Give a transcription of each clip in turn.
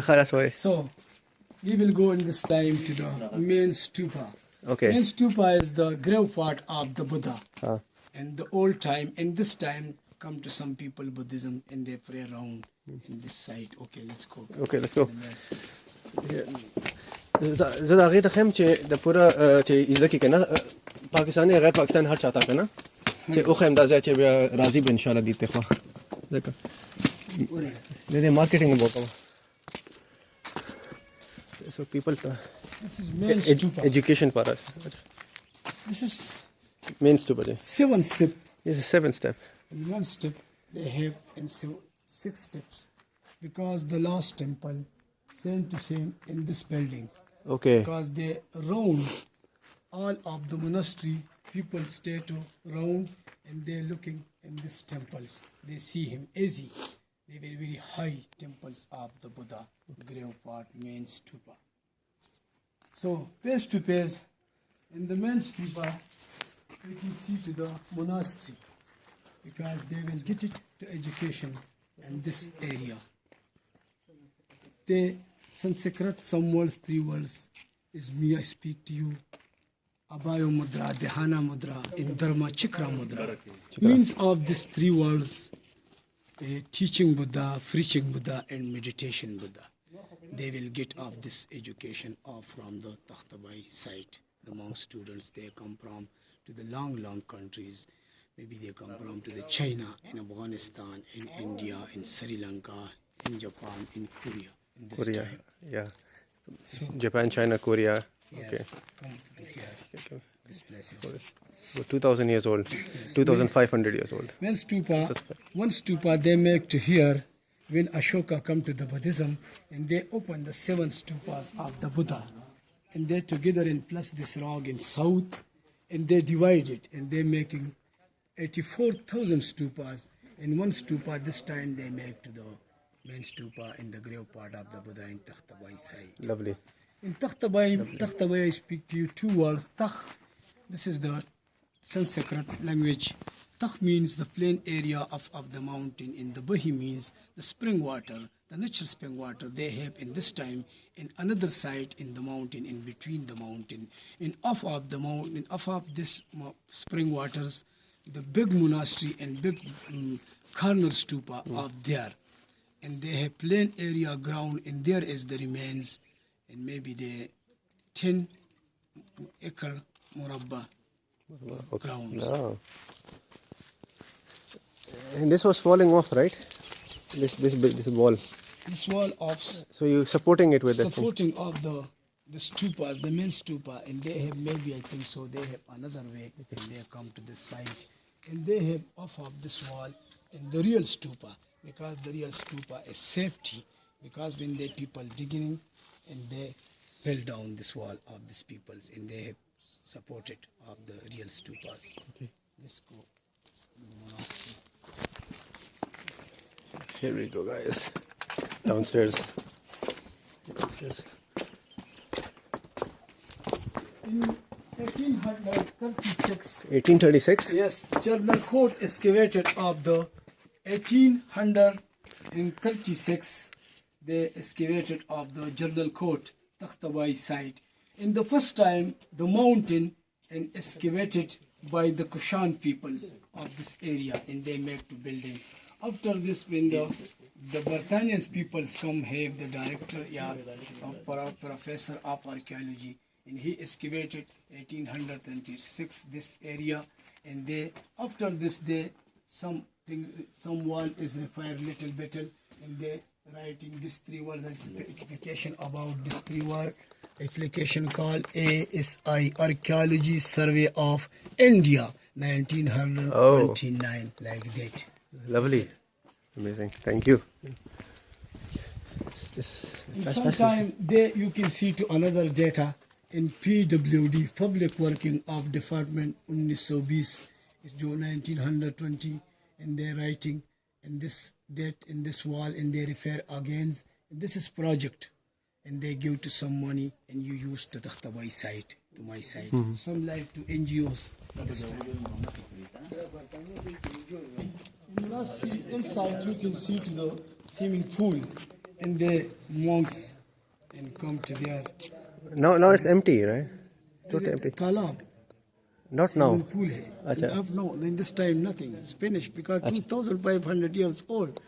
خلاص وي. So, we will go in this time to the main stupa. Okay. Main stupa is the grave part of the Buddha. Ah. And the old time, in this time, come to some people Buddhism and they pray around in this side. Okay, let's go. Okay, let's go. The main stupa. زه دا غي ته خم چې د پوره چې ځکه کنه پاکستاني غیر پاکستان هر چاته کنه چې او خم دا ځای چې بیا راضي به ان شاء الله دې ته خو ځکه دې مارکیټینګ وکړو so people This is main stupa. education para This is main stupa de 7 step. is a 7 step In 1 step, they have and 6 steps. Because the last temple, same to same in this building. okay Because they round all of the monastery, people stay to round and they're looking in these temples. They see him easy. They were very high temples of the Buddha, grave part, main stupa. So, face to face, in the main stupa, you can see to the monastery. Because they will get it to education in this area. The Sanskrit, some words, 3 words, is me, I speak to you. Abhayo Mudra, Dhyana Mudra, in Dharma Chakra Mudra. Means of these 3 words, teaching Buddha, preaching Buddha, and meditation Buddha. They will get of this education off from the Takhtabai site. The monk students, they come from to the long, long countries. Maybe they come from to the China, in Afghanistan, in India, in Sri Lanka, in Japan, in Korea. In this Korea time. yeah Japan China Korea Yes, okay come to here. This place is. 2000 years old 2500 years old One stupa they make to here when Ashoka come to the Buddhism and they open the 7 stupas of the Buddha and they together and plus this rock in south and they divide it and they making 84,000 stupas. In 1 stupa this time they make to the main stupa in the grave part of the Buddha in Takhtabai side. lovely In Takhtabai I speak to you 2 words. Takh, this is the Sanskrit language. Takh means the plain area of the mountain. In the Bahi means the spring water, the natural spring water they have in this time in another side in the mountain, in between the mountain. In off of the mountain, off of this spring waters, the big monastery and big corner stupa of there. And they have plain area ground and there is the remains and maybe the 10 acre murabba grounds. oh. And this was falling off, right? This wall. This wall of So you supporting it with supporting of the stupas, the main stupa, and they have maybe I think so they have another way and they have come to this side and they have off of this wall in the real stupa because the real stupa is safety because when they people digging and they fell down this wall of these peoples and they have supported of the real stupas. Okay. Let's go. Here we go, guys. Downstairs. In 1836. 1836. Yes, journal code excavated of the 1836. They excavated of the journal code Takhtabai site. In the first time, the mountain and excavated by the Kushan peoples of this area, and they make to building. After this, when the Britanians peoples come, have the director, professor of archaeology, and he excavated 1826 this area, and they after this they some wall is repaired little better, and they writing this 3 words explication about this 3 word application called ASI Archaeology Survey of India 1929 like that. Lovely. Amazing. Thank you. Sometime there you can see to another data in PWD Public Working of Department 1920 is 1920 and they're writing in this date in this wall and they refer again and this is project and they give to some money and you use to Takhtabai site to my site some like to NGOs. Inside you can see to the swimming pool and the monks and come to their Now it's empty, right? Totally empty. talab. Not now. Swimming pool hai. Acha. No, in this time nothing. It's finished because 2,500 years old.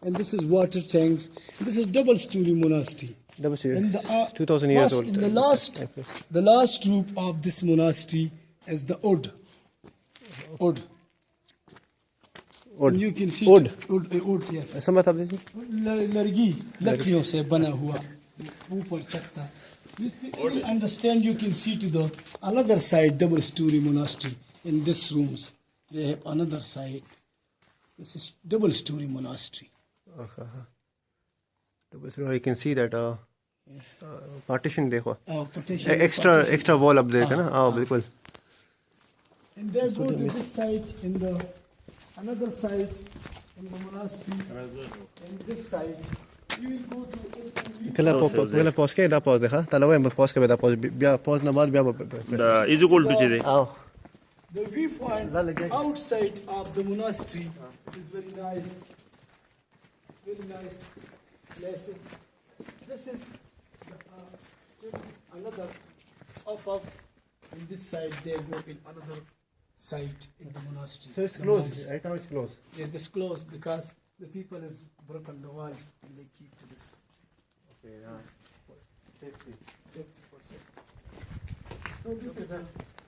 And this is water tanks. This is double-story monastery. Double story. And the, 2000 years plus old. In the last group of this monastery is the Oud. Oud. Oud. And you can see Oud. Oud, yes. ऐसा मत आप देखिए. लड़की लकड़ियों से बना हुआ ऊपर चढ़ता. You can understand. You can see to the another side double-story monastery in this rooms. They have another side. This is double-story monastery. double story. You can see that Yes. partition देखो. Partition. Extra wall up there है ना? हाँ बिल्कुल. And they go to this side in the another side in the monastery. And this side. You will go to. Kala pause के da pause देखा. तला वो pause के बाद pause बिया pause ना बाद बिया. Da is equal to chide. आओ. The viewpoint outside of the monastery is very nice. Very nice places. This is still another up. On this side they go in another side in the monastery. So it's The closed. monks. Right now it's closed. Yes, this closed because the people has broken the walls and they keep to this Okay, safety. safety for safety. So this is a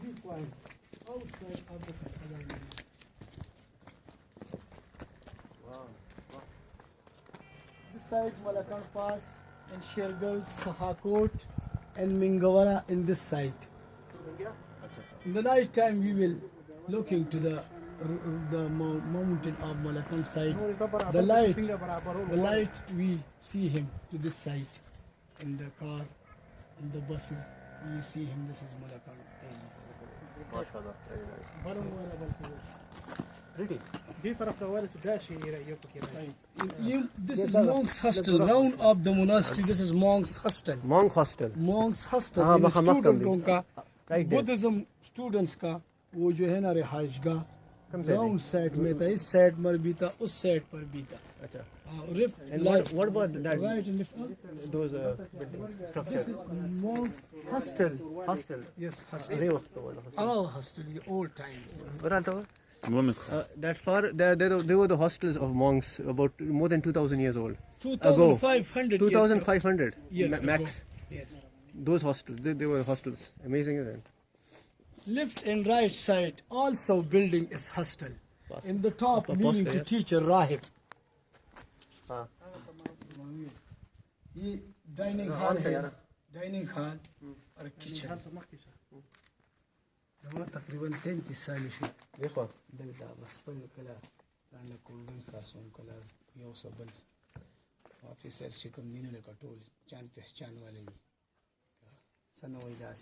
viewpoint outside of the Kasablanca. This side Malakan Pass and Shergal, Sahakot and Mingawara in this side. In the night time we will look into the mountain of Malakan side. The light we see him to this side in the car, in the buses. We see him. This is Malakan. This is monks hostel. Round of the monastery. This is monks hostel. Monk hostel. Monks hostel. हाँ, इन मखा- मखा स्टूडेंटों का Right there. Buddhism students का वो जो है ना रिहाइश गाह कम से राउंड साइड में था. इस साइड पर भी था, उस साइड पर भी था. अच्छा. Rift And life. what about that? Right in the Those structures. This is monks hostel. Hostel. Yes, hostel. अरे वक्त तो वाला hostel. All hostel, the old times. बराबर तो. Moment. That far, they were the hostels of monks about more than 2,000 years old. 2,500 years ago. 2,500 Years ago. max. Yes. Those hostels, they were hostels. Amazing, isn't it? Left and right side also building is hostel. In the top leading to yeah. teacher Rahib. हाँ. ये dining hall है. Dining hall और kitchen. जमा तकरीबन 33 साल شو. देखो. دلتا بس كل كلا لأن كلهم خاصون كلا يوصل بس ما في سر شكم دينه لكتول كان पहचान वाले ही सनो इजाज़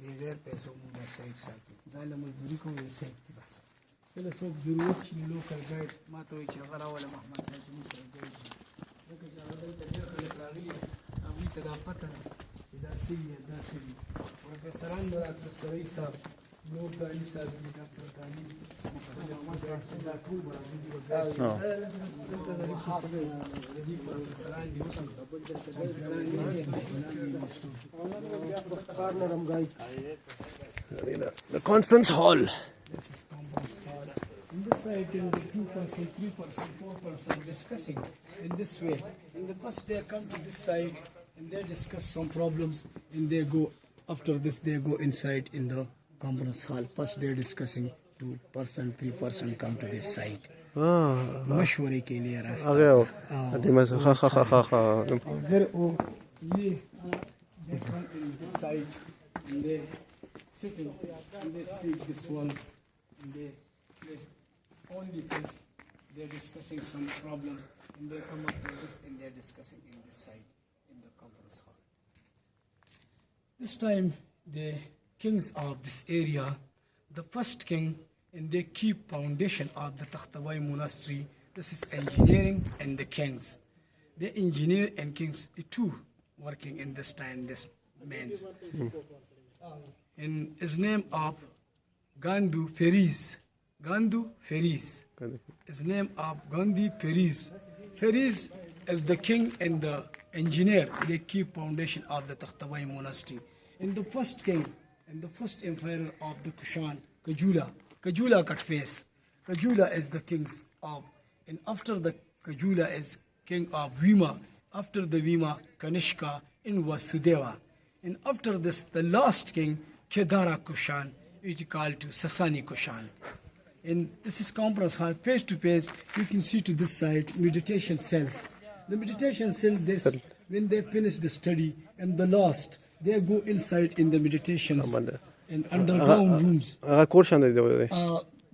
ये غير पैसों में बस एक साथ जाले मजदूरी को वैसे बस كل صوب ضرورت شيء لوكال गाइड ما तो يشي غلا ولا محمد ساشمي سر guide لكن جاله دلتا جاك الكلاغية أبي تدافعنا إذا سيء إذا سيء وفسران مرات السري صار لوك داني صار بدافع داني The conference hall. This is conference hall. In this side, there will be 2%, 3%, 4% discussing in this way. In the first, they come to this side and they discuss some problems, and they go after this. They go inside in the conference hall. First, they're discussing 2%, 3% come to this side. मशवरे के लिए रास्ता. आ गया वो. अभी मैं हाँ. अगर वो ये they come in this side and they sitting and they speak this ones and they only this they're discussing some problems and they come up to this and they're discussing in this side in the conference hall. This time the kings of this area, the first king, and they keep foundation of the Takhtawai monastery. This is engineering and the kings. The engineer and kings, the two working in this time, this man's. In his name of Gandu Feriz. Gandu Feriz. His name of Gandhi Feriz. Feriz as the king and the engineer, they keep foundation of the Takhtabai monastery. And the first king and the first emperor of the Kushan, Kajula cut face. Kajula is the kings of, and after the Kajula is king of Vima. After the Vima, Kanishka and Vasudeva. And after this, the last king, Kedara Kushan, which is called to Sasani Kushan. And this is conference hall, page to page. You can see to this side meditation cells. The meditation cells, this when they finish the study and the last, they go inside in the meditations in underground rooms. Course आंदे दे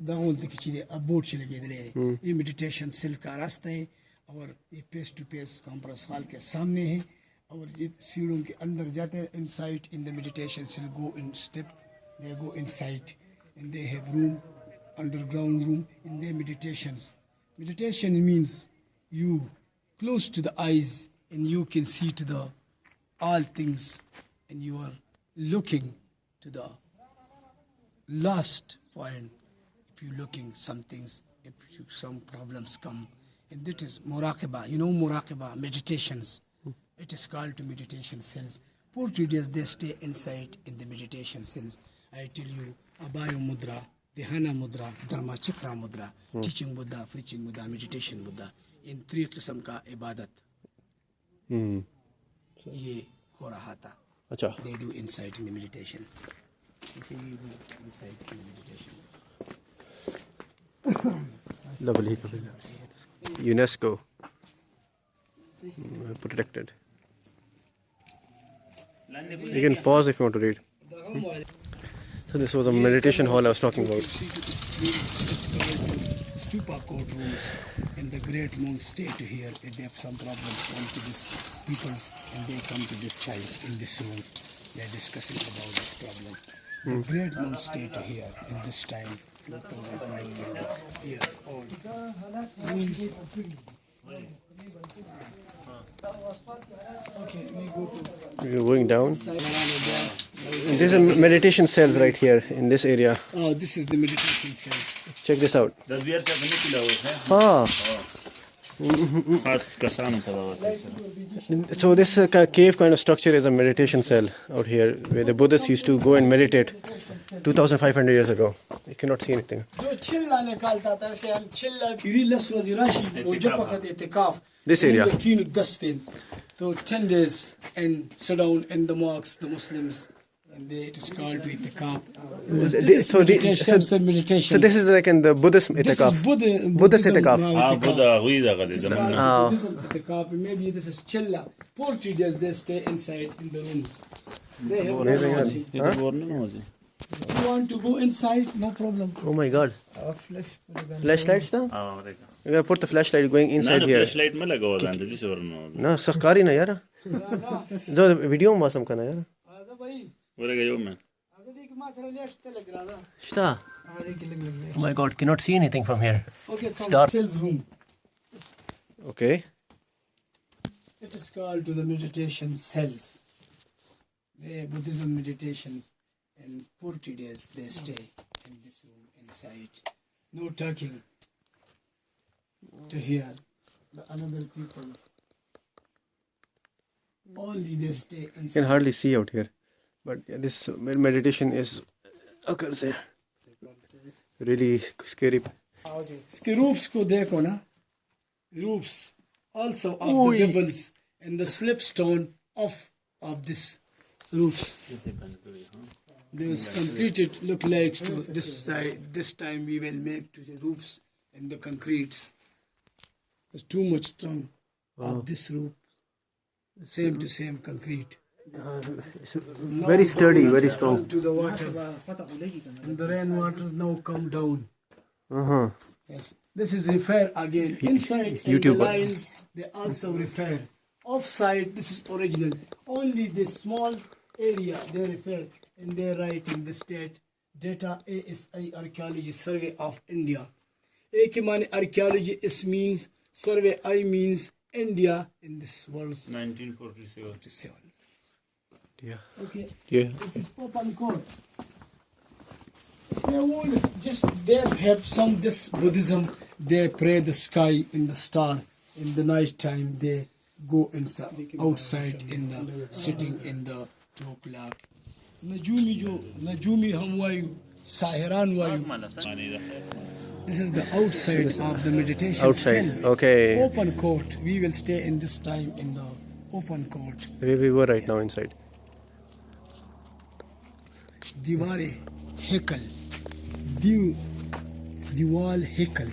The whole thing, a boat chile in meditation cell का रास्ता है और ये page to page conference hall के सामने है और ये सीढ़ों के अंदर जाते हैं inside in the meditation cell go in step, they go inside and they have room, underground room in their meditations. Meditation means you close to the eyes and you can see to the all things and you are looking to the last point. If you looking some things, if you, some problems come, and that is muraqaba. You know muraqaba, meditations. It is called to meditation cells. 40 days they stay inside in the meditation cells. I tell you, Abhayo Mudra, Dhyana Mudra, Dharma Chakra Mudra, teaching Buddha, preaching Buddha, meditation Buddha. In 3 qisam ka ibadat. Ye ho raha tha. अच्छा They do inside in the meditations. Okay, you do inside in the meditation. lovely UNESCO protected. You can pause if you want to read. So this was a meditation hall I was talking about. Stupa court rooms, and the great monks stay to here. If they have some problems, come to this people's, and they come to this side in this room. They are discussing about this problem. The great monks stay to here in this time, 2,500 years old. Rooms. Okay, we go to You're going down. There's a meditation cell right here in this area. Oh, this is the meditation cell. Check this out. तस्वीर से निकला हुआ है Ah, खास कसानों का होता है so this cave kind of structure is a meditation cell out here where the Buddhists used to go and meditate 2,500 years ago. You cannot see anything. जो चिल्ला निकालता था ऐसे हम चिल्ला रिलस वज़ीराशी वो जब वक्त इतिकाफ This area. कीन 10 दिन तो 10 days and sit down in the mosques the Muslims and they it is called to itikaf. So this is like in the Buddhist This itikaf. is Buddhist itikaf. हाँ बुधा हुई था कल जब Buddhism itikaf. Maybe this is chilla. 40 days they stay inside in the rooms. They have no problem. ये तो बोलना ना मुझे If you want to go inside, no problem. Oh my God. Flashlights now? हाँ रहेगा You gotta put the flashlight going ना inside ना here. Flashlight में लगा हुआ था जिसे बोलना No, sakari na yara. जो video में मासम करना यार. आजा भाई बोलेगा जो मैं आजा देख मां sir late te lag raha tha. Shta. देख लग Oh my God, cannot see anything from here. Okay, come dark. cell room. Okay. It is called to the meditation cells. The Buddhism meditations and 40 days they stay in this room inside. No talking to hear the another people. Only they stay You can inside. hardly see out here. But yeah, this meditation is occurs there. Really scary. इसके roofs को देखो ना. Roofs also of Oi. the pebbles and the slipstone of this roofs. They was completed look like to this side. This time we will make to the roofs and the concrete. There's too much strong of this roof. Same to same concrete. Very sturdy, very strong. To the waters. And the rain waters now come down. Uh-huh. Yes. This is repair again. Inside in the YouTuber. lines they also repair. Offside this is original. Only this small area they repair and they write in the state data ASI Archaeology Survey of India. A के माने archaeology is means survey I means India in this world. 1947 Yeah. Okay. Yeah. This is open court. They would just they have some this Buddhism. They pray the sky in the star in the night time they go inside, outside in the sitting in the 2 o'clock. Najumi hum wayu, Sahiran wayu. This is the outside of the meditation Outside, cells. okay. Open court. We will stay in this time in the open court. We were right now inside. Diware Hekal. Diwal Hekal.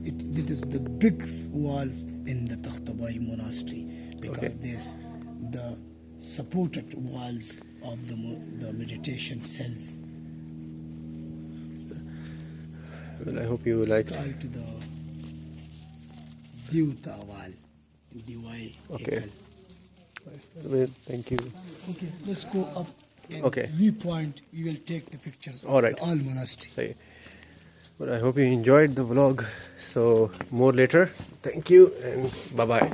It is the big walls in the Takhtabai monastery because Okay. there's the supported walls of the meditation cells. Well, I hope you liked. It's called to the Divta wall. Diwai Okay. Hekal. Well, thank you. Okay, let's go up. And Okay. viewpoint, we will take the pictures of All right. the Al Monastery. Say. Well, I hope you enjoyed the vlog. So more later. Thank you and bye bye.